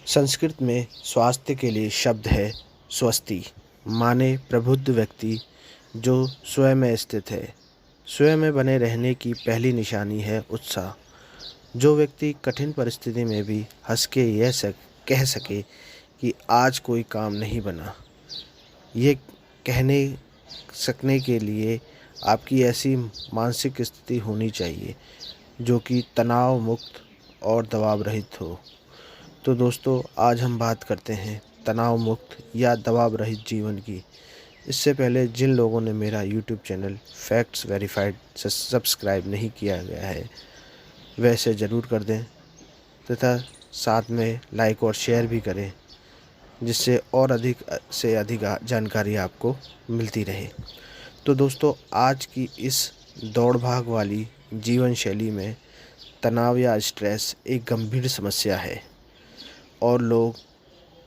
संस्कृत में स्वास्थ्य के लिए शब्द है स्वस्ति। माने प्रबुद्ध व्यक्ति जो स्वयं में स्थित है। स्वयं में बने रहने की पहली निशानी है उत्साह। जो व्यक्ति कठिन परिस्थिति में भी हंस के कह सके कि आज कोई काम नहीं बना, ये कहने सकने के लिए आपकी ऐसी मानसिक स्थिति होनी चाहिए जो कि तनाव मुक्त और दबाव रहित हो। तो दोस्तों, आज हम बात करते हैं तनाव मुक्त या दबाव रहित जीवन की। इससे पहले जिन लोगों ने मेरा YouTube channel facts verified subscribe नहीं किया गया है, वैसे ज़रूर कर दें तथा साथ में लाइक और शेयर भी करें, जिससे और अधिक से अधिक जानकारी आपको मिलती रहे। तो दोस्तों, आज की इस दौड़ भाग वाली जीवन शैली में तनाव या स्ट्रेस एक गंभीर समस्या है और लोग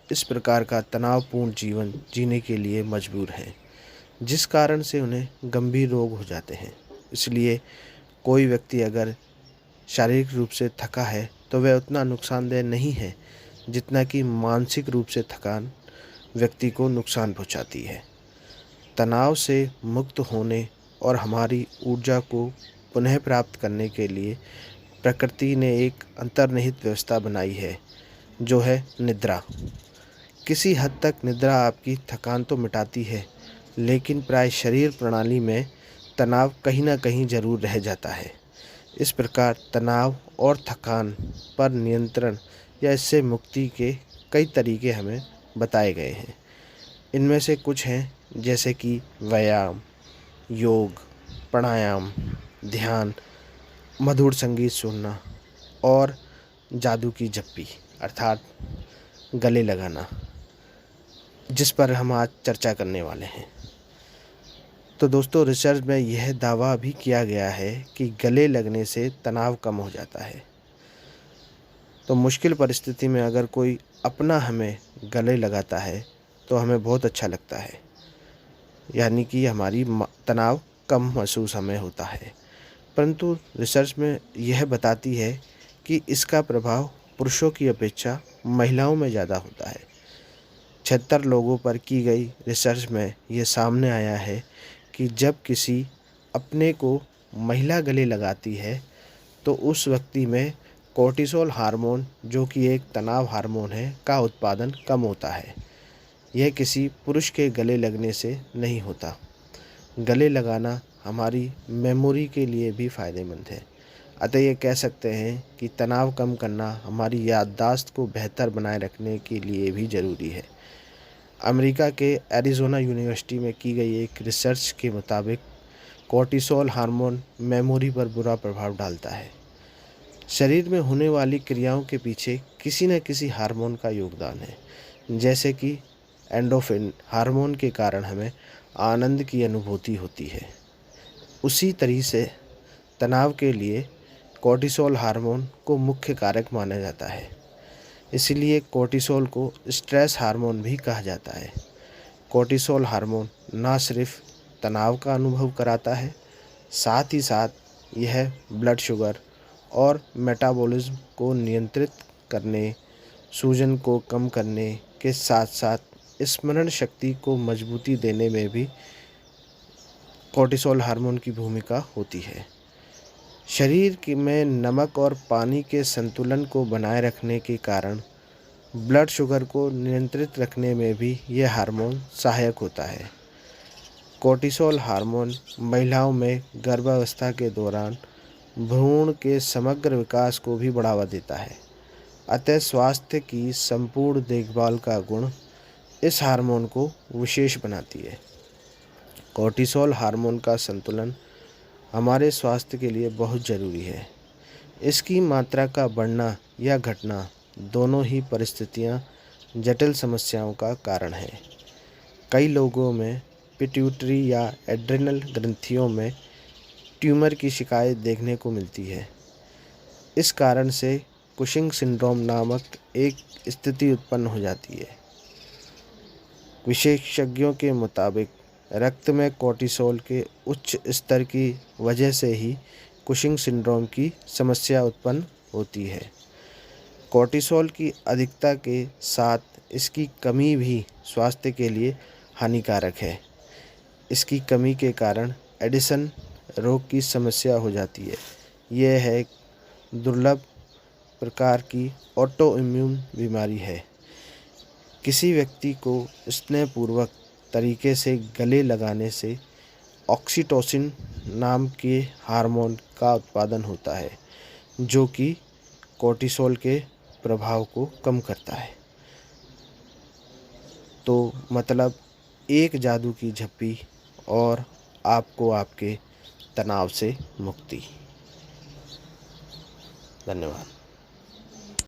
इस प्रकार का तनावपूर्ण जीवन जीने के लिए मजबूर हैं, जिस कारण से उन्हें गंभीर रोग हो जाते हैं। इसलिए कोई व्यक्ति अगर शारीरिक रूप से थका है तो वह उतना नुकसानदेह नहीं है जितना कि मानसिक रूप से थकान व्यक्ति को नुकसान पहुंचाती है। तनाव से मुक्त होने और हमारी ऊर्जा को पुनः प्राप्त करने के लिए प्रकृति ने एक अंतर्निहित व्यवस्था बनाई है, जो है निद्रा। किसी हद तक निद्रा आपकी थकान तो मिटाती है, लेकिन प्राय शरीर प्रणाली में तनाव कहीं ना कहीं जरूर रह जाता है। इस प्रकार तनाव और थकान पर नियंत्रण या इससे मुक्ति के कई तरीके हमें बताए गए हैं। इनमें से कुछ हैं जैसे कि व्यायाम, योग, प्राणायाम, ध्यान, मधुर संगीत सुनना और जादू की जप्पी अर्थात गले लगाना, जिस पर हम आज चर्चा करने वाले हैं। तो दोस्तों, रिसर्च में यह दावा भी किया गया है कि गले लगने से तनाव कम हो जाता है। तो मुश्किल परिस्थिति में अगर कोई अपना हमें गले लगाता है तो हमें बहुत अच्छा लगता है, यानी कि हमारी तनाव कम महसूस हमें होता है। परंतु रिसर्च में यह बताती है कि इसका प्रभाव पुरुषों की अपेक्षा महिलाओं में ज़्यादा होता है। 76 लोगों पर की गई रिसर्च में ये सामने आया है कि जब किसी अपने को महिला गले लगाती है तो उस व्यक्ति में कोर्टिसोल हार्मोन, जो कि एक तनाव हार्मोन है, का उत्पादन कम होता है। यह किसी पुरुष के गले लगने से नहीं होता। गले लगाना हमारी मेमोरी के लिए भी फ़ायदेमंद है। अतः ये कह सकते हैं कि तनाव कम करना हमारी याददाश्त को बेहतर बनाए रखने के लिए भी ज़रूरी है। अमेरिका के एरिज़ोना यूनिवर्सिटी में की गई एक रिसर्च के मुताबिक कोर्टिसोल हार्मोन मेमोरी पर बुरा प्रभाव डालता है। शरीर में होने वाली क्रियाओं के पीछे किसी न किसी हार्मोन का योगदान है, जैसे कि एंडोर्फिन हार्मोन के कारण हमें आनंद की अनुभूति होती है। उसी तरह से तनाव के लिए कोर्टिसोल हार्मोन को मुख्य कारक माना जाता है। इसलिए कोर्टिसोल को स्ट्रेस हार्मोन भी कहा जाता है। कोर्टिसोल हार्मोन ना सिर्फ तनाव का अनुभव कराता है, साथ ही साथ यह ब्लड शुगर और मेटाबॉलिज्म को नियंत्रित करने, सूजन को कम करने के साथ साथ स्मरण शक्ति को मजबूती देने में भी कोर्टिसोल हार्मोन की भूमिका होती है। शरीर में नमक और पानी के संतुलन को बनाए रखने के कारण ब्लड शुगर को नियंत्रित रखने में भी यह हार्मोन सहायक होता है। कोर्टिसोल हार्मोन महिलाओं में गर्भावस्था के दौरान भ्रूण के समग्र विकास को भी बढ़ावा देता है। अतः स्वास्थ्य की संपूर्ण देखभाल का गुण इस हार्मोन को विशेष बनाती है। कोर्टिसोल हार्मोन का संतुलन हमारे स्वास्थ्य के लिए बहुत ज़रूरी है। इसकी मात्रा का बढ़ना या घटना दोनों ही परिस्थितियां जटिल समस्याओं का कारण है। कई लोगों में पिट्यूटरी या एड्रिनल ग्रंथियों में ट्यूमर की शिकायत देखने को मिलती है। इस कारण से कुशिंग सिंड्रोम नामक एक स्थिति उत्पन्न हो जाती है। विशेषज्ञों के मुताबिक रक्त में कोर्टिसोल के उच्च स्तर की वजह से ही कुशिंग सिंड्रोम की समस्या उत्पन्न होती है। कोर्टिसोल की अधिकता के साथ इसकी कमी भी स्वास्थ्य के लिए हानिकारक है। इसकी कमी के कारण एडिसन रोग की समस्या हो जाती है। यह है दुर्लभ प्रकार की ऑटोइम्यून बीमारी है। किसी व्यक्ति को स्नेहपूर्वक तरीके से गले लगाने से ऑक्सीटोसिन नाम के हार्मोन का उत्पादन होता है, जो कि कोर्टिसोल के प्रभाव को कम करता है। तो मतलब एक जादू की झप्पी और आपको आपके तनाव से मुक्ति। धन्यवाद।